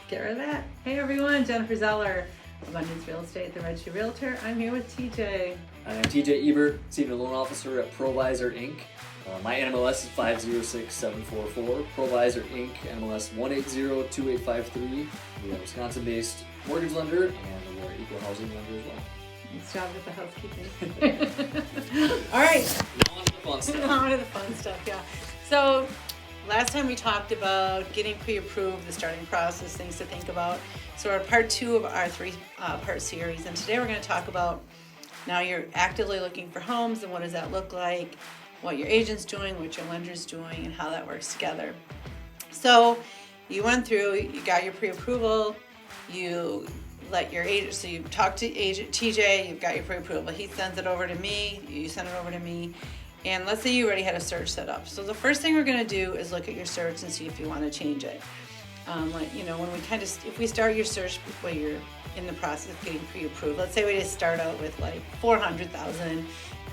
Get rid of that. Hey everyone, Jennifer Zoeller, Abundance Real Estate, the Registry Realtor. I'm here with TJ. I'm TJ Ebert, Senior Loan Officer at Provisor Inc. My NMLS is 506744. Provisor Inc. NMLS 1802853. We are a Wisconsin-based mortgage lender, and we are equal housing lender as well. Nice job with the housekeeping. All right. Now on to the fun stuff. On to the fun stuff, yeah. So last time we talked about getting pre-approved, the starting process, things to think about. So we're part 2 of our 3-part series, and today we're going to talk about now you're actively looking for homes and what does that look like, what your agent's doing, what your lender's doing, and how that works together. So you went through, you got your pre-approval, you let your agent, so you talk to agent TJ, you've got your pre-approval, he sends it over to me, you send it over to me, and let's say you already had a search set up. So the first thing we're going to do is look at your search and see if you want to change it. When we if we start your search while you're in the process of getting pre-approved, let's say we just start out with like 400,000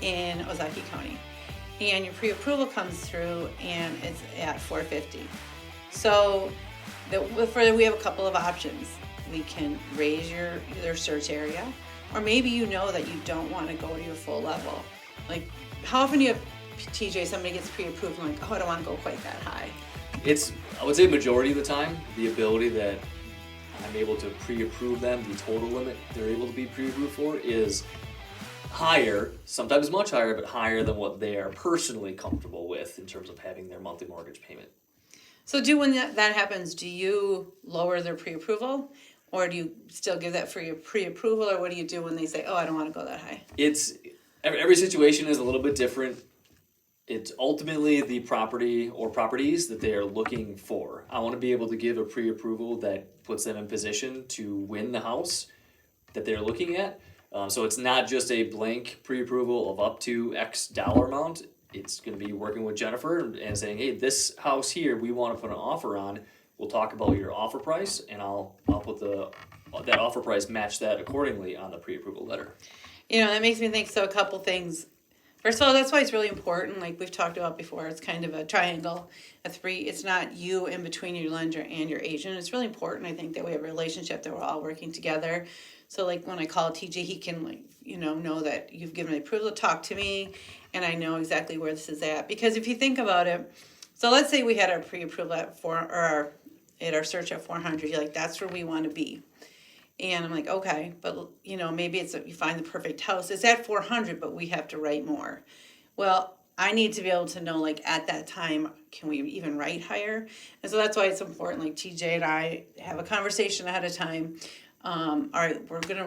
in Ozaukee County, and your pre-approval comes through and it's at 450. So we have a couple of options. We can raise your search area, or maybe you know that you don't want to go to your full level. Like, how often do you have, TJ, somebody gets pre-approved and like, oh, I don't want to go quite that high? I would say majority of the time, the ability that I'm able to pre-approve them, the total limit they're able to be pre-approved for is higher, sometimes much higher, but higher than what they are personally comfortable with in terms of having their monthly mortgage payment. So when that happens, do you lower their pre-approval? Or do you still give that for your pre-approval, or what do you do when they say, oh, I don't want to go that high? Every situation is a little bit different. It's ultimately the property or properties that they are looking for. I want to be able to give a pre-approval that puts them in position to win the house that they're looking at. So it's not just a blank pre-approval of up to X dollar amount. It's going to be working with Jennifer and saying, hey, this house here we want to put an offer on. We'll talk about your offer price, and I'll put that offer price, match that accordingly on the pre-approval letter. That makes me think, so a couple things. First of all, that's why it's really important, like we've talked about before, it's kind of a triangle, it's not you in between your lender and your agent. It's really important, I think, that we have a relationship, that we're all working together. So like when I call TJ, he can know that you've given me approval to talk to me, and I know exactly where this is at. Because if you think about it, so let's say we had our pre-approval at our search at 400, you're like, that's where we want to be. And I'm like, okay, but maybe you find the perfect house. It's at 400, but we have to write more. Well, I need to be able to know, like, at that time, can we even write higher? And so that's why it's important, like TJ and I have a conversation ahead of time. All right,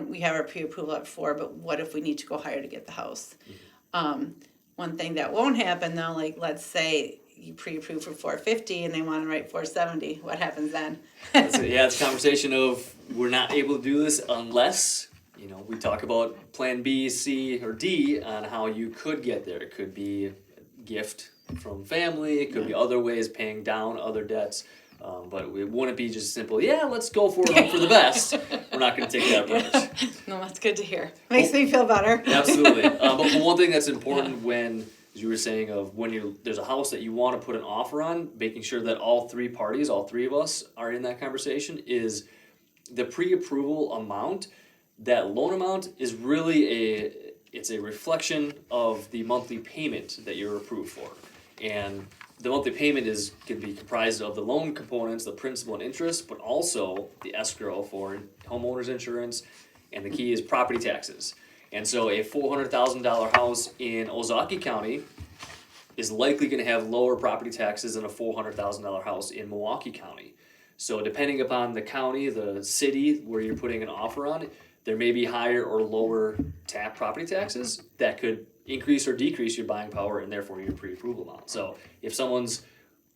we have our pre-approval at 4, but what if we need to go higher to get the house? One thing that won't happen though, like let's say you pre-approve for 450 and they want to write 470. What happens then? It's a conversation of we're not able to do this unless, we talk about plan B, C, or D on how you could get there. It could be a gift from family. It could be other ways, paying down other debts. But it wouldn't be just simple, let's go for it, hope for the best. We're not going to take that approach. No, that's good to hear. Makes me feel better. Absolutely. But one thing that's important as you were saying, there's a house that you want to put an offer on, making sure that all three of us are in that conversation, is the pre-approval amount. That loan amount is really it's a reflection of the monthly payment that you're approved for. And the monthly payment can be comprised of the loan components, the principal and interest, but also the escrow for homeowners insurance, and the key is property taxes. And so a $400,000 house in Ozaukee County is likely going to have lower property taxes than a $400,000 house in Milwaukee County. So depending upon the county, the city where you're putting an offer on, there may be higher or lower property taxes that could increase or decrease your buying power and therefore your pre-approval amount. So if someone's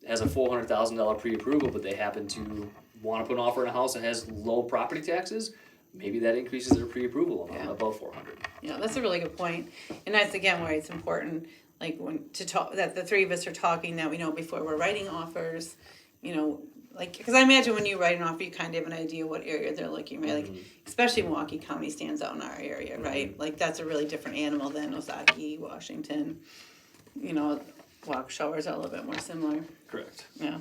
has a $400,000 pre-approval, but they happen to want to put an offer in a house that has low property taxes, maybe that increases their pre-approval amount above 400. Yeah, that's a really good point. And that's again why it's important, like that the three of us are talking, that we know before we're writing offers, because I imagine when you write an offer, you kind of have an idea what area they're looking, right? Like, especially Milwaukee County stands out in our area, right? Like, that's a really different animal than Ozaukee, Washington. Walk showers are a little bit more similar. Correct. Yeah.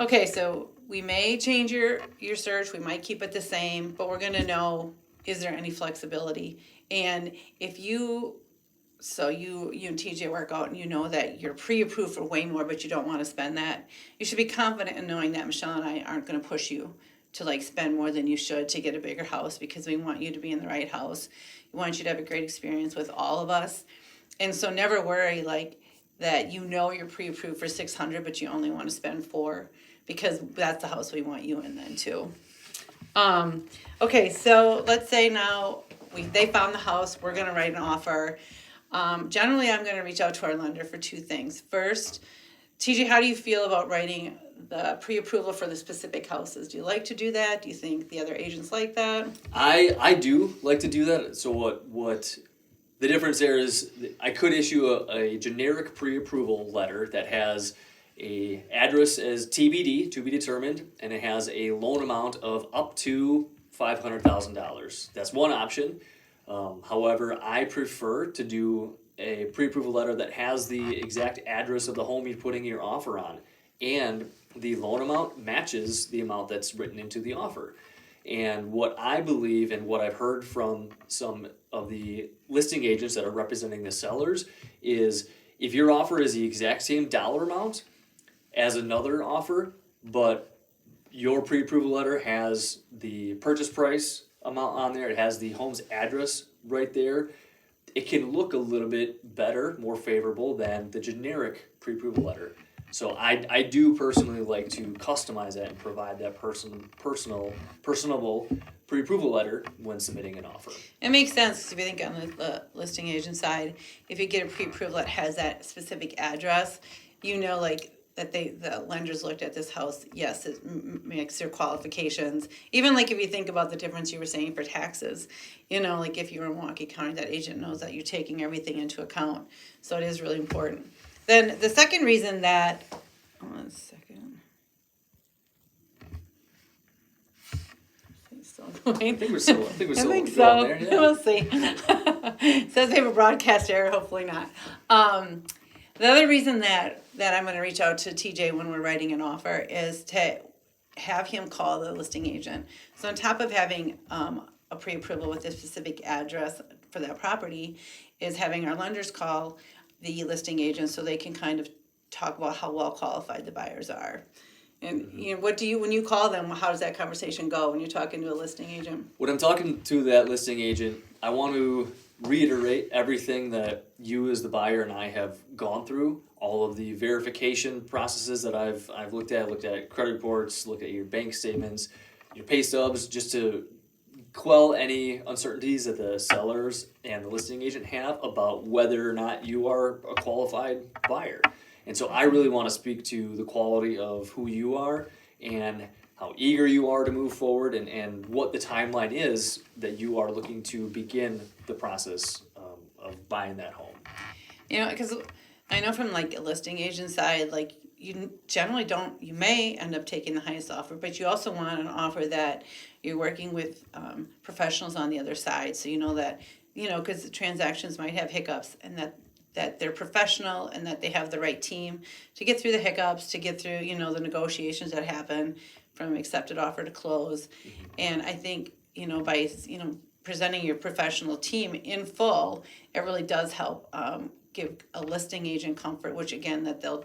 Okay, so we may change your search, we might keep it the same, but we're gonna know, is there any flexibility? And if you and TJ work out and you know that you're pre-approved for way more, but you don't wanna spend that, you should be confident in knowing that Michelle and I aren't gonna push you to like spend more than you should to get a bigger house, because we want you to be in the right house. We want you to have a great experience with all of us. And so never worry like that you're pre-approved for 600, but you only want to spend 4, because that's the house we want you in then too. Okay, so let's say now they found the house, we're gonna write an offer. Generally, I'm gonna reach out to our lender for 2 things. First, TJ, how do you feel about writing the pre-approval for the specific houses? Do you like to do that? Do you think the other agents like that? I do like to do that. So what the difference there is, I could issue a generic pre-approval letter that has a address as TBD, to be determined, and it has a loan amount of up to $500,000. That's one option. However, I prefer to do a pre-approval letter that has the exact address of the home you're putting your offer on, and the loan amount matches the amount that's written into the offer. And what I believe and what I've heard from some of the listing agents that are representing the sellers is, if your offer is the exact same dollar amount as another offer, but your pre-approval letter has the purchase price amount on there, it has the home's address right there, it can look a little bit better, more favorable than the generic pre-approval letter. So I do personally like to customize that and provide that personable pre-approval letter when submitting an offer. It makes sense, because if you think on the listing agent side, if you get a pre-approval that has that specific address, you know like that the lenders looked at this house, yes, it makes their qualifications. Even like if you think about the difference you were saying for taxes, like if you're in Milwaukee County, that agent knows that you're taking everything into account. So it is really important. Then the second reason that, one second. I think we're still going there. Yeah. We'll see. It says they have a broadcast error, hopefully not. The other reason that I'm going to reach out to TJ when we're writing an offer is to have him call the listing agent. So on top of having a pre-approval with a specific address for that property, is having our lenders call the listing agent so they can kind of talk about how well qualified the buyers are. And when you call them, how does that conversation go when you're talking to a listing agent? When I'm talking to that listing agent, I want to reiterate everything that you as the buyer and I have gone through, all of the verification processes that I've looked at credit reports, looked at your bank statements, your pay stubs, just to quell any uncertainties that the sellers and the listing agent have about whether or not you are a qualified buyer. And so I really want to speak to the quality of who you are and how eager you are to move forward, and what the timeline is that you are looking to begin the process of buying that home. Because I know from like a listing agent side, like you generally you may end up taking the highest offer, but you also want an offer that you're working with professionals on the other side. So that, because the transactions might have hiccups, and that they're professional and that they have the right team to get through the hiccups, to get through, the negotiations that happen from accepted offer to close. Mm-hmm. And I think, by, presenting your professional team in full, it really does help give a listing agent comfort, which again, that they'll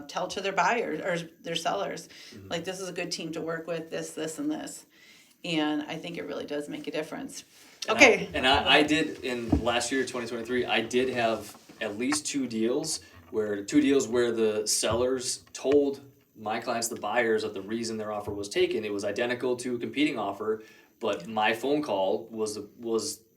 tell to their buyers or their sellers, mm-hmm. like, this is a good team to work with, this, and this. And I think it really does make a difference. Okay. I did, in last year, 2023, I did have at least two deals where the sellers told my clients, the buyers, that the reason their offer was taken, it was identical to a competing offer, but my phone call was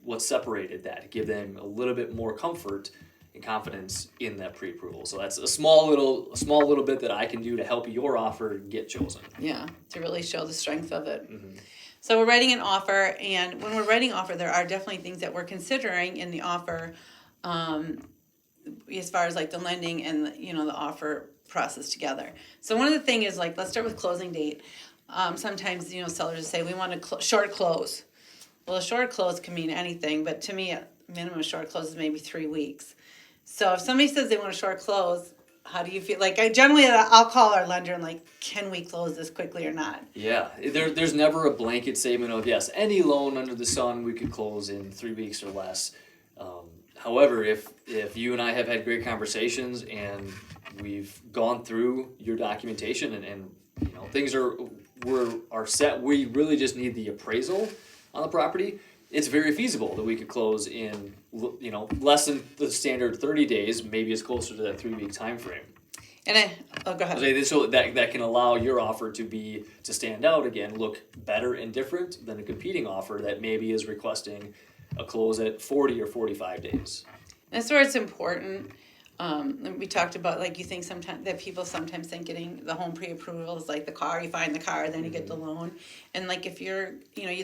what separated that, to give them a little bit more comfort and confidence in that pre-approval. So that's a small little bit that I can do to help your offer get chosen. Yeah, to really show the strength of it. Mm-hmm. So we're writing an offer, and when we're writing offer, there are definitely things that we're considering in the offer, as far as like the lending and the offer process together. So one of the things is, like, let's start with closing date. Sometimes sellers will say we want a short close. Well, a short close can mean anything, but to me, a minimum short close is maybe 3 weeks. So if somebody says they want a short close, How do you feel? Like, I'll call our lender and like, can we close this quickly or not? Yeah, there's never a blanket statement of yes, any loan under the sun we could close in 3 weeks or less. However, if you and I have had great conversations and we've gone through your documentation and things are set, we really just need the appraisal on the property. It's very feasible that we could close in less than the standard 30 days. Maybe it's closer to that 3-week time frame. And go ahead. So that can allow your offer to stand out again, look better and different than a competing offer that maybe is requesting a close at 40 or 45 days. That's where it's important. We talked about, like, you think sometimes that people sometimes think getting the home pre-approval is like the car. You find the car, then you get the loan. And like, if you're,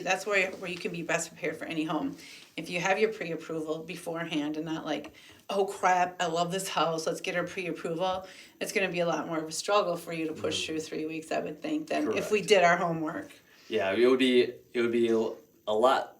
that's where you can be best prepared for any home. If you have your pre-approval beforehand and not like, oh crap, I love this house, let's get our pre-approval, it's going to be a lot more of a struggle for you to push through 3 weeks, I would think, than if we did our homework. Yeah, it would be a lot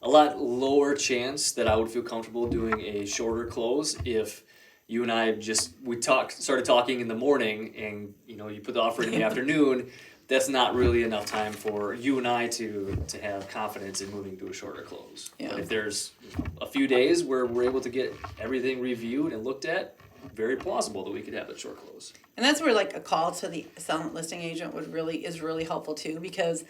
lower chance that I would feel comfortable doing a shorter close if you and I started talking in the morning and you put the offer in the afternoon. That's not really enough time for you and I to have confidence in moving to a shorter close. Yeah. But if there's a few days where we're able to get everything reviewed and looked at, very plausible that we could have a short close. And that's where like a call to the listing agent is really helpful too, because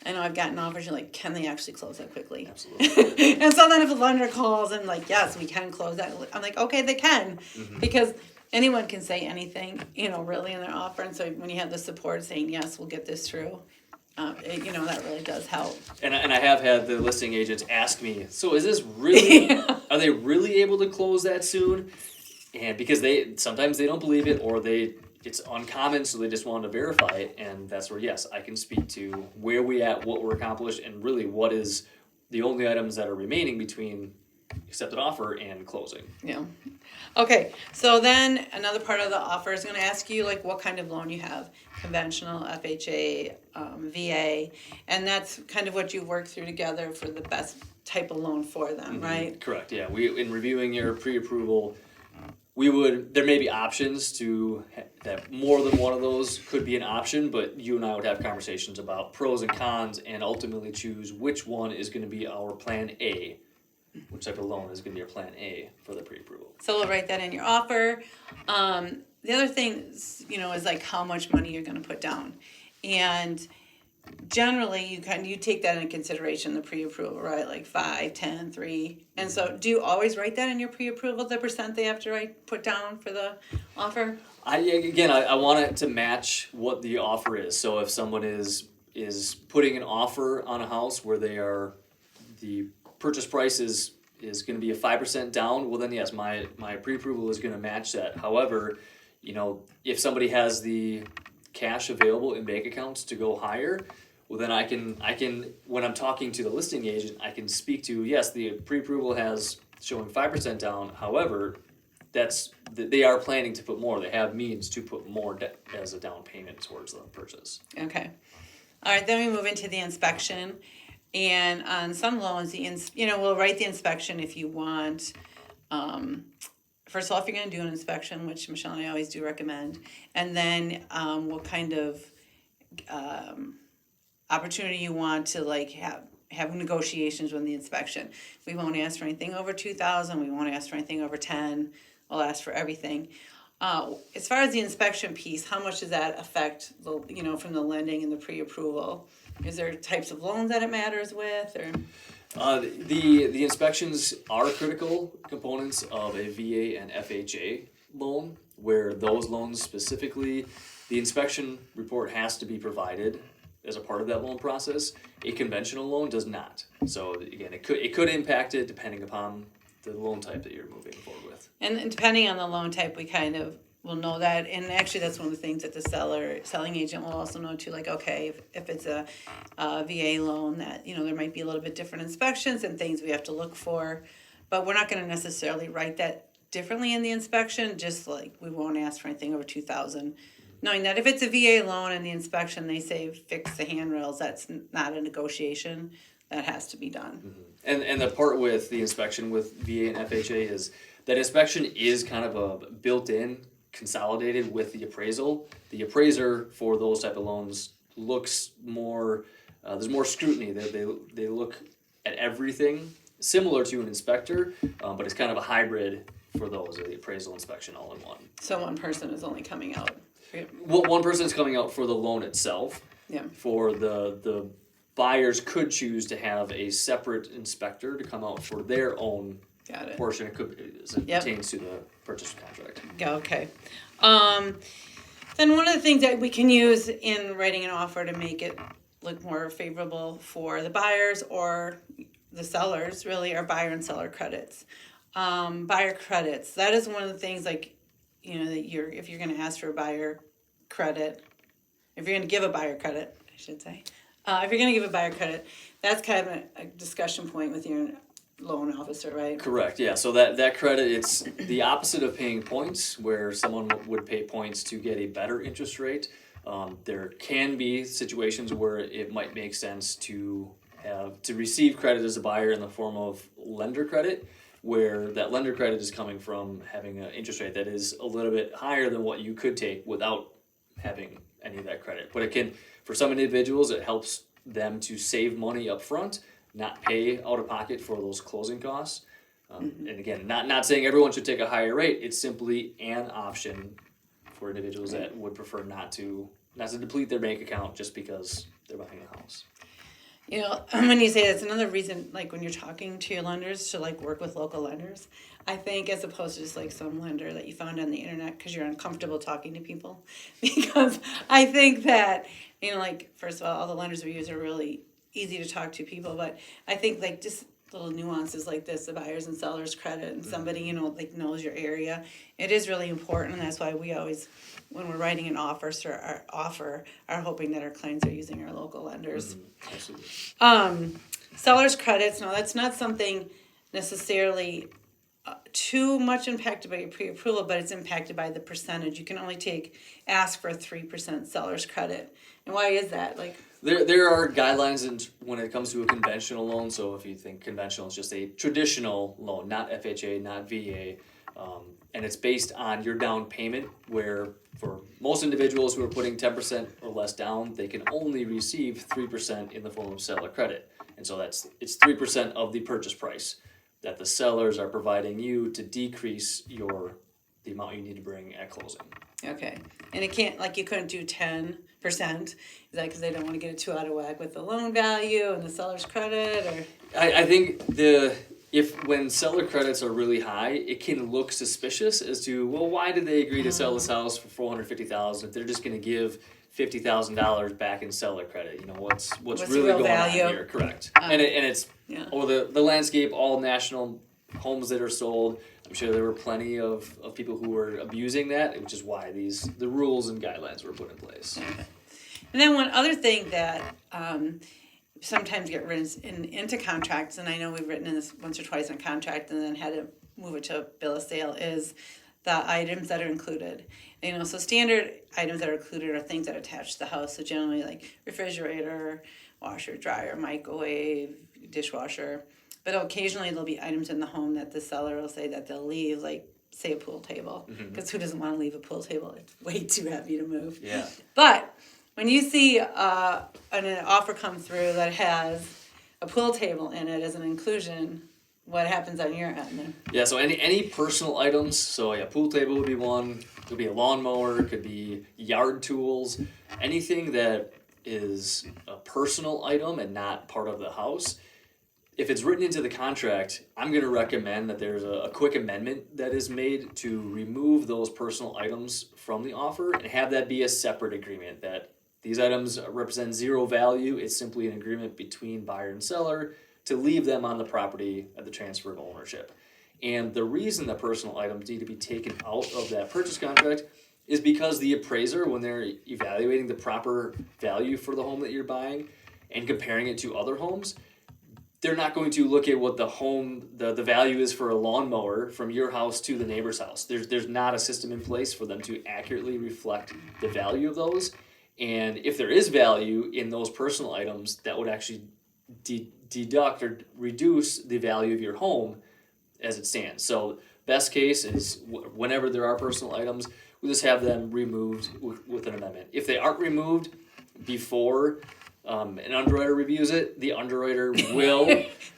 I know I've gotten offers, you're like, can they actually close that quickly? Absolutely. And so then if a lender calls and like, yes, we can close that, I'm like, okay, they can. Mm-hmm. Because anyone can say anything, really in their offer. And so when you have the support saying, yes, we'll get this through, that really does help. And I have had the listing agents ask me, so is this really, are they really able to close that soon? And because sometimes they don't believe it, or it's uncommon, so they just want to verify it, and that's where, yes, I can speak to where we at, what we're accomplished, and really what is the only items that are remaining between accepted offer and closing. Yeah. Okay, so then another part of the offer is going to ask you, like, what kind of loan you have, conventional, FHA, VA, and that's kind of what you work through together for the best type of loan for them, right? Correct, yeah. In reviewing your pre-approval, there may be options that more than one of those could be an option, but you and I would have conversations about pros and cons and ultimately choose which one is going to be our plan A, which type of loan is going to be our plan A for the pre-approval. So we'll write that in your offer. The other thing is like how much money you're going to put down. And generally you take that into consideration, the pre-approval, right? Like 5, 10, 3. And so do you always write that in your pre-approval, the percent they have to put down for the offer? I want it to match what the offer is. So if someone is putting an offer on a house where the purchase price is going to be a 5% down, well then yes, my pre-approval is going to match that. However, if somebody has the cash available in bank accounts to go higher, well then I can when I'm talking to the listing agent, I can speak to, yes, the pre-approval has showing 5% down. However, they are planning to put more. They have means to put more as a down payment towards the purchase. Okay. All right, then we move into the inspection. And on some loans, we'll write the inspection if you want. First of all, if you're going to do an inspection, which Michelle and I always do recommend, and then what kind of opportunity you want to like have negotiations with the inspection. We won't ask for anything over $2,000. We won't ask for anything over $10,000. We'll ask for everything. As far as the inspection piece, how much does that affect from the lending and the pre-approval? Is there types of loans that it matters with, or? The inspections are critical components of a VA and FHA loan, where those loans specifically, the inspection report has to be provided as a part of that loan process. A conventional loan does not. So again, it could impact it depending upon the loan type that you're moving forward with. And depending on the loan type, we kind of will know that. And actually, that's one of the things that the selling agent will also know too. Like, okay, if it's a VA loan, that there might be a little bit different inspections and things we have to look for, but we're not going to necessarily write that differently in the inspection. Just like we won't ask for anything over $2,000, knowing that if it's a VA loan and the inspection they say fix the handrails, that's not a negotiation. That has to be done. Mm-hmm. And the part with the inspection with VA and FHA is that inspection is kind of a built-in consolidated with the appraisal. The appraiser for those type of loans looks more, there's more scrutiny. They look at everything similar to an inspector, but it's kind of a hybrid for those, the appraisal inspection all in one. So one person is only coming out. Well, one person is coming out for the loan itself. Yeah. For the buyers could choose to have a separate inspector to come out for their own Got it. portion. It could, as it pertains to the purchase contract. Yeah, okay. Then one of the things that we can use in writing an offer to make it look more favorable for the buyers or the sellers really are buyer and seller credits. Buyer credits, that is one of the things like, you know, that if you're going to ask for a buyer credit, if you're going to give a buyer credit, I should say, if you're going to give a buyer credit, that's kind of a discussion point with your loan officer, right? Correct, yeah. So that credit, it's the opposite of paying points, where someone would pay points to get a better interest rate. There can be situations where it might make sense to receive credit as a buyer in the form of lender credit, where that lender credit is coming from having an interest rate that is a little bit higher than what you could take without having any of that credit. But it can, for some individuals, it helps them to save money up front, not pay out of pocket for those closing costs. And again, not saying everyone should take a higher rate. It's simply an option for individuals that would prefer not to deplete their bank account just because they're buying a house. You know, when you say that's another reason, like when you're talking to your lenders, to like work with local lenders, I think, as opposed to just like some lender that you found on the internet because you're uncomfortable talking to people. Because I think that, you know, like, first of all the lenders we use are really easy to talk to people, but I think like just little nuances like this, the buyers and sellers credit, and somebody, you know, like knows your area, it is really important. And that's why we always, when we're writing an offer, are hoping that our clients are using our local lenders. Absolutely. Sellers credits, no, that's not something necessarily too much impacted by your pre-approval, but it's impacted by the percentage. You can only ask for a 3% seller's credit. And why is that? Like, There are guidelines when it comes to a conventional loan. So if you think conventional is just a traditional loan, not FHA, not VA, and it's based on your down payment, where for most individuals who are putting 10% or less down, they can only receive 3% in the form of seller credit. And so it's 3% of the purchase price that the sellers are providing you to decrease the amount you need to bring at closing. okay. And it can't, like, you couldn't do 10%. Is that because they don't want to get it too out of whack with the loan value and the seller's credit, or? I think when seller credits are really high, it can look suspicious as to, well, why did they agree to sell this house for $450,000 if they're just going to give $50,000 back in seller credit? You know, what's really real going value? on here? Correct. And it's or the landscape, all national homes that are sold. I'm sure there were plenty of people who were abusing that, which is why the rules and guidelines were put in place. Okay. And then one other thing that sometimes get written into contracts, and I know we've written in this once or twice on contract and then had to move it to a bill of sale, is the items that are included. You know, so standard items that are included are things that are attached to the house. So generally like refrigerator, washer, dryer, microwave, dishwasher. But occasionally there'll be items in the home that the seller will say that they'll leave, like say a pool table, because who doesn't want to leave a pool table? It's way too heavy to move. Yeah. But when you see an offer come through that has a pool table in it as an inclusion, what happens on your end then? Yeah, so any personal items, so yeah, pool table would be one, it could be a lawnmower, it could be yard tools, anything that is a personal item and not part of the house. If it's written into the contract, I'm going to recommend that there's a quick amendment that is made to remove those personal items from the offer and have that be a separate agreement, that these items represent zero value. It's simply an agreement between buyer and seller to leave them on the property at the transfer of ownership. And the reason that personal items need to be taken out of that purchase contract is because the appraiser, when they're evaluating the proper value for the home that you're buying and comparing it to other homes, they're not going to look at what the value is for a lawnmower from your house to the neighbor's house. There's not a system in place for them to accurately reflect the value of those. And if there is value in those personal items, that would actually deduct or reduce the value of your home as it stands. So best case is whenever there are personal items, we'll just have them removed with an amendment. If they aren't removed before an underwriter reviews it, the underwriter will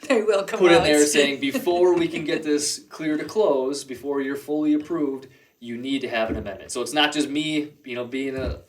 They will come put in out. there saying, before we can get this clear to close, before you're fully approved, you need to have an amendment. So it's not just me, being a being a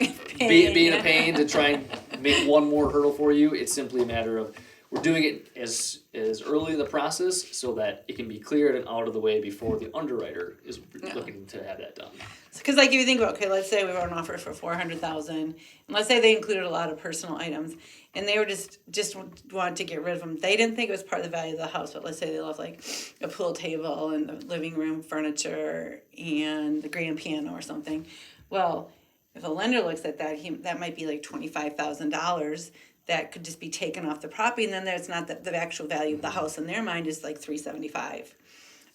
pain to try and make one more hurdle for you. It's simply a matter of we're doing it as early in the process so that it can be cleared and out of the way before the underwriter is looking to have that done. Because like if you think about, okay, let's say we wrote an offer for $400,000, and let's say they included a lot of personal items, and they were just wanted to get rid of them. They didn't think it was part of the value of the house, but let's say they left like a pool table and the living room furniture and the grand piano or something. Well, if a lender looks at that, that might be like $25,000 that could just be taken off the property, and then there's not the actual value of the house in their mind is like $375.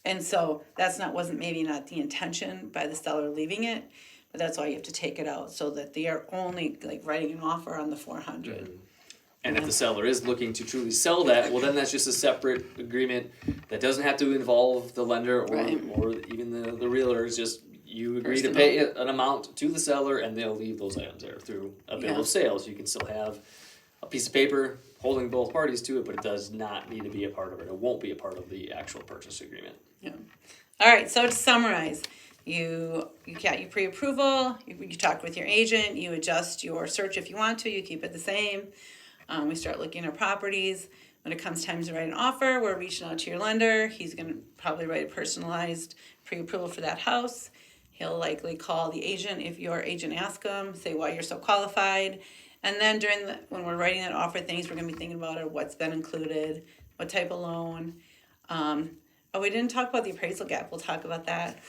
And so wasn't maybe not the intention by the seller leaving it, but that's why you have to take it out so that they are only like writing an offer on the 400. Mm-hmm. And if the seller is looking to truly sell that, well, then that's just a separate agreement that doesn't have to involve the lender or even the realtor. It's just you agree to pay an amount to the seller, and they'll leave those items there through a bill of sale. So you can still have a piece of paper holding both parties to it, but it does not need to be a part of it. It won't be a part of the actual purchase agreement. Yeah. All right. So to summarize, you got your pre-approval. You talk with your agent. You adjust your search if you want to. You keep it the same. We start looking at properties. When it comes time to write an offer, we're reaching out to your lender. He's going to probably write a personalized pre-approval for that house. He'll likely call the agent if your agent asks him, say why you're so qualified. And then when we're writing that offer things, we're going to be thinking about what's been included, what type of loan. We didn't talk about the appraisal gap. We'll talk about that.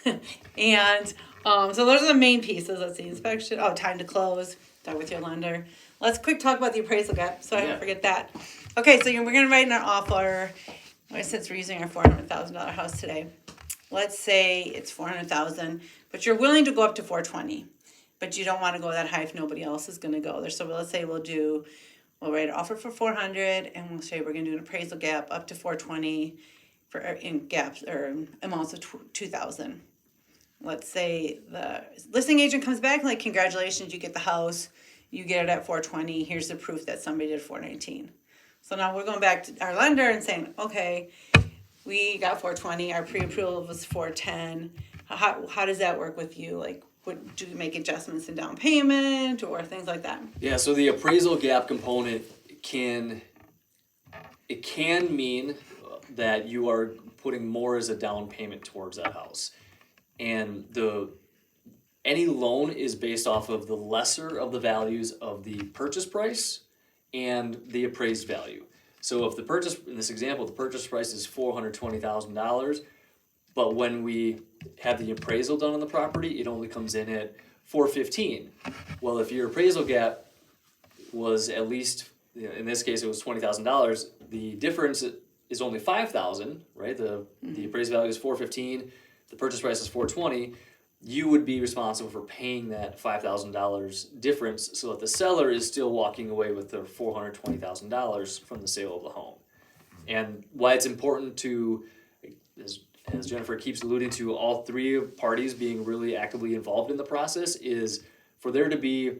And so those are the main pieces. Let's see, inspection. Time to close. Talk with your lender. Let's quick talk about the appraisal gap so I don't forget that. Okay, so we're going to write an offer. Since we're using our $400,000 house today, let's say it's $400,000, but you're willing to go up to $420,000. But you don't want to go that high if nobody else is going to go there. So let's say we'll write an offer for $400,000, and we'll say we're going to do an appraisal gap up to $420,000 in gaps or amounts of $2,000. Let's say the listing agent comes back and like, congratulations, you get the house, you get it at $420,000. Here's the proof that somebody did $419,000. So now we're going back to our lender and saying, okay, we got $420,000. Our pre-approval was $410,000. How does that work with you? Like, do you make adjustments in down payment or things like that? Yeah, so the appraisal gap component can mean that you are putting more as a down payment towards that house. And any loan is based off of the lesser of the values of the purchase price and the appraised value. So if in this example, the purchase price is $420,000, but when we have the appraisal done on the property, it only comes in at $415,000. Well, if your appraisal gap was at least, in this case, it was $20,000, the difference is only $5,000, right? The appraised value is $415,000, the purchase price is $420,000. You would be responsible for paying that $5,000 difference so that the seller is still walking away with their $420,000 from the sale of the home. And why it's important to, as Jennifer keeps alluding to, all three parties being really actively involved in the process is for there to be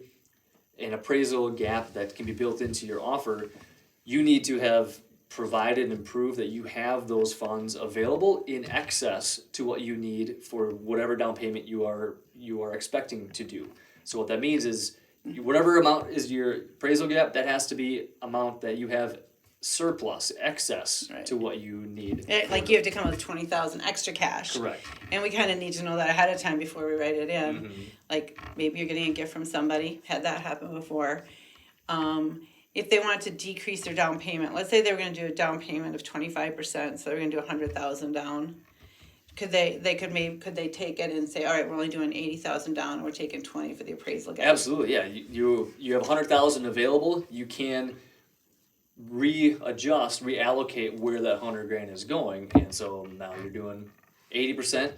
an appraisal gap that can be built into your offer. You need to have provided and proved that you have those funds available in excess to what you need for whatever down payment you are expecting to do. So what that means is whatever amount is your appraisal gap, that has to be amount that you have surplus, excess to what you need. Like you have to come up with $20,000 extra cash. Correct. And we kind of need to know that ahead of time before we write it in. Mm-hmm. Like maybe you're getting a gift from somebody, had that happen before. If they want to decrease their down payment, let's say they were going to do a down payment of 25%, so they're going to do $100,000 down. Could they take it and say, all right, we're only doing $80,000 down, and we're taking $20,000 for the appraisal gap? Absolutely, yeah. You have $100,000 available. You can reallocate where that $100,000 is going, and so now you're doing 80%.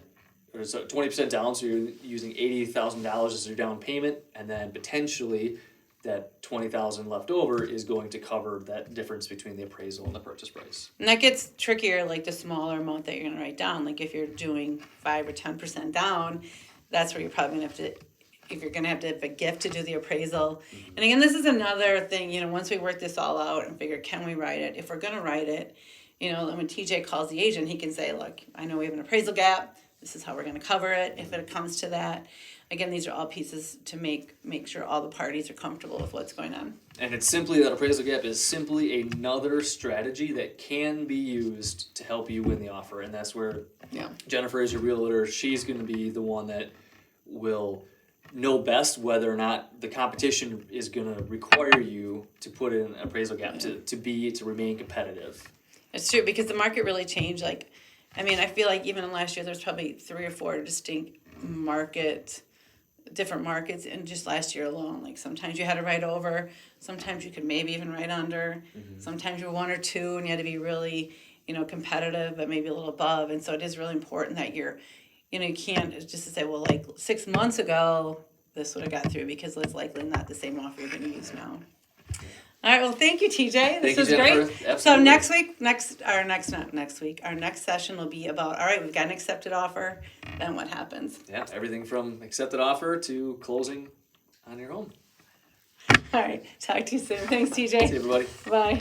Or so 20% down, so you're using $80,000 as your down payment, and then potentially that $20,000 left over is going to cover that difference between the appraisal and the purchase price. And that gets trickier, like the smaller amount that you're going to write down. Like if you're doing 5 or 10% down, that's where you're probably gonna have to, if you're gonna have to have a gift to do the appraisal. And again, this is another thing, you know, once we work this all out and figure, can we write it? If we're gonna write it, you know, when TJ calls the agent, he can say, look, I know we have an appraisal gap. This is how we're gonna cover it if it comes to that. Again, these are all pieces to make sure all the parties are comfortable with what's going on. And it's simply, that appraisal gap is simply another strategy that can be used to help you win the offer. And that's where Jennifer is your realtor. She's going to be the one that will know best whether or not the competition is going to require you to put in an appraisal gap to remain competitive. It's true, because the market really changed. Like, I mean, I feel like even in last year, there's probably 3 or 4 distinct different markets in just last year alone. Like, sometimes you had to write over, sometimes you could maybe even write under, sometimes you were 1 or 2 and you had to be really, you know, competitive, but maybe a little above. And so it is really important that you can't just to say, well, like 6 months ago, this would have got through, because it's likely not the same offer you're going to use now. All right, well, thank you, TJ. This was great. Absolutely. So our next session will be about, all right, we've got an accepted offer, then what happens? Yeah, everything from accepted offer to closing on your home. All right, talk to you soon. Thanks, TJ. See you, everybody. Bye.